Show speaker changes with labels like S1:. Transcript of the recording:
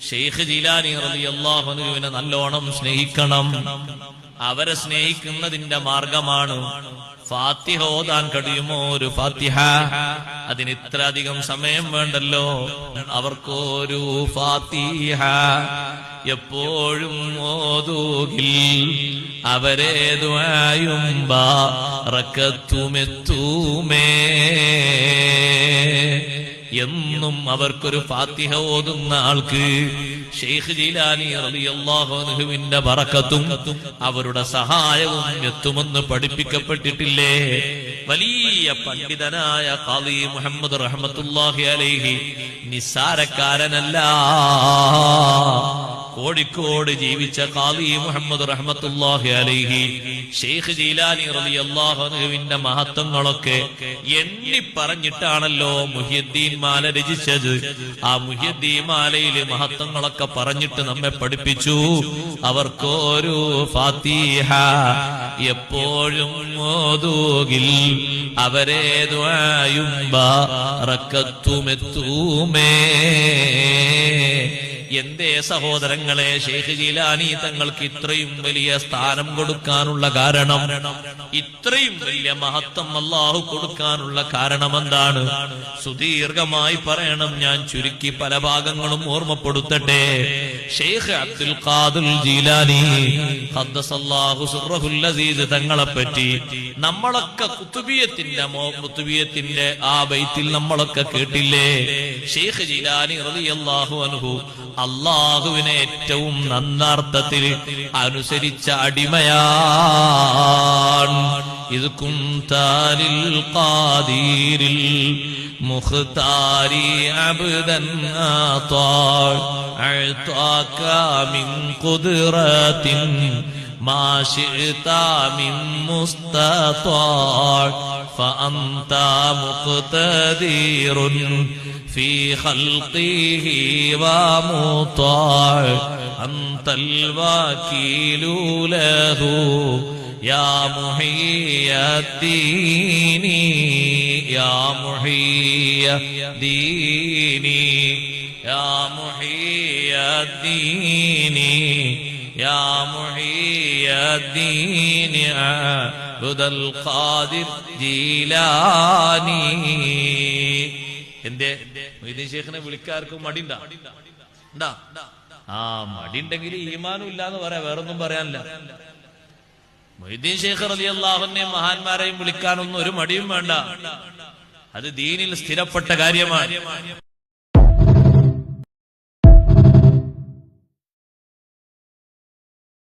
S1: ഷെയ്ഖ് ജീലാനി റളിയല്ലാഹു അൻഹുവിനെ നല്ലോണം സ്നേഹിക്കണം. അവരെ സ്നേഹിക്കുന്നതിന്റെ മാർഗമാണ് ഫാത്തിഹ ഓതാൻ കഴിയുമോ? ഒരു ഫാത്തിഹ, അതിന് ഇത്ര അധികം സമയം വേണ്ടല്ലോ. അവർക്കൊരു ഫാത്തിഹ എപ്പോഴും ഓതൂകിൽ അവരെ ദുആയും ബറക്കത്തുമെത്തൂമേ. എന്നും അവർക്കൊരു ഫാത്തിഹ ഓതുന്ന ആൾക്ക് ഷെയ്ഖ് ജീലാനി റളിയല്ലാഹു അൻഹുവിന്റെ ബറക്കത്തും അവരുടെ സഹായവും എത്തുമെന്ന് പഠിപ്പിക്കപ്പെട്ടിട്ടില്ലേ? വലിയ പണ്ഡിതനായ ഖാദി മുഹമ്മദ് റഹ്മത്തുള്ളാഹി അലൈഹി നിസ്സാരക്കാരനല്ല. കോഴിക്കോട് ജീവിച്ച ഖാദി മുഹമ്മദ് റഹ്മത്തുള്ളാഹി അലൈഹി ഷെയ്ഖ് ജീലാനി റളിയല്ലാഹു അൻഹുവിന്റെ മഹത്വങ്ങളൊക്കെ എണ്ണി പറഞ്ഞിട്ടാണല്ലോ മുഹ്യിദ്ദീൻ മാല രചിച്ചത്. ആ മുഹ്യിദ്ദീൻ മാലയിലെ മഹത്വങ്ങളൊക്കെ പറഞ്ഞിട്ട് നമ്മെ പഠിപ്പിച്ചു. അവർക്കൊരു ഫാത്തിഹ എപ്പോഴും ഓതൂകിൽ അവരെ ദുആയും ബറക്കത്തുമെത്തൂമേ. എന്തേ സഹോദരങ്ങളെ, ഷെയ്ഖ് ജീലാനി തങ്ങൾക്ക് ഇത്രയും വലിയ സ്ഥാനം കൊടുക്കാനുള്ള കാരണം, ഇത്രയും വലിയ മഹത്വം അല്ലാഹു കൊടുക്കാനുള്ള കാരണം എന്താണ്? സുദീർഘമായി പറയണം, ഞാൻ ചുരുക്കി പല ഭാഗങ്ങളും ഓർമ്മപ്പെടുത്തട്ടെ. ഷെയ്ഖ് അബ്ദുൽ ഖാദിർ ജീലാനി ഖദ്ദസല്ലാഹു സിർറഹുൽ അസീസ് തങ്ങളെ പറ്റി നമ്മളൊക്കെ കുത്തുബിയത്തിന്റെ ആ ബൈത്തിൽ നമ്മളൊക്കെ കേട്ടില്ലേ? ഷെയ്ഖ് ജീലാനി റളിയല്ലാഹു അൻഹു അല്ലാഹുവിനെ ഏറ്റവും നന്നാർത്ഥത്തിൽ അനുസരിച്ച അടിമയാണ്. ഇത് കുന്താലിൽ ഖാദിരിൽ മുഖ്താരി അബ്ദൻ അഅതാക മിൻ ഖുദ്റത്തിൻ മാ ശിഅത മിൻ മുസ്തതാഅ ഫഅൻത മുഖ്തദിറുൻ في خلقه ومطاع أنت الوكيل له يا محيي الدين يا محيي الدين يا محيي الدين يا محيي الدين عبد القادر ജീലാനി. എന്റെ മൊയ്തീൻ ശൈഖിനെ വിളിക്കാർക്കും മടിണ്ടാ? ആ മടിണ്ടെങ്കിൽ ഈമാനും ഇല്ലാന്ന് പറയാം, വേറൊന്നും പറയാനില്ല. മൊയ്തീൻ ശൈഖ് റളിയല്ലാഹു അൻഹു മഹാന്മാരെയും വിളിക്കാനൊന്നും ഒരു മടിയും വേണ്ട. അത് ദീനിൽ സ്ഥിരപ്പെട്ട കാര്യമാണ്.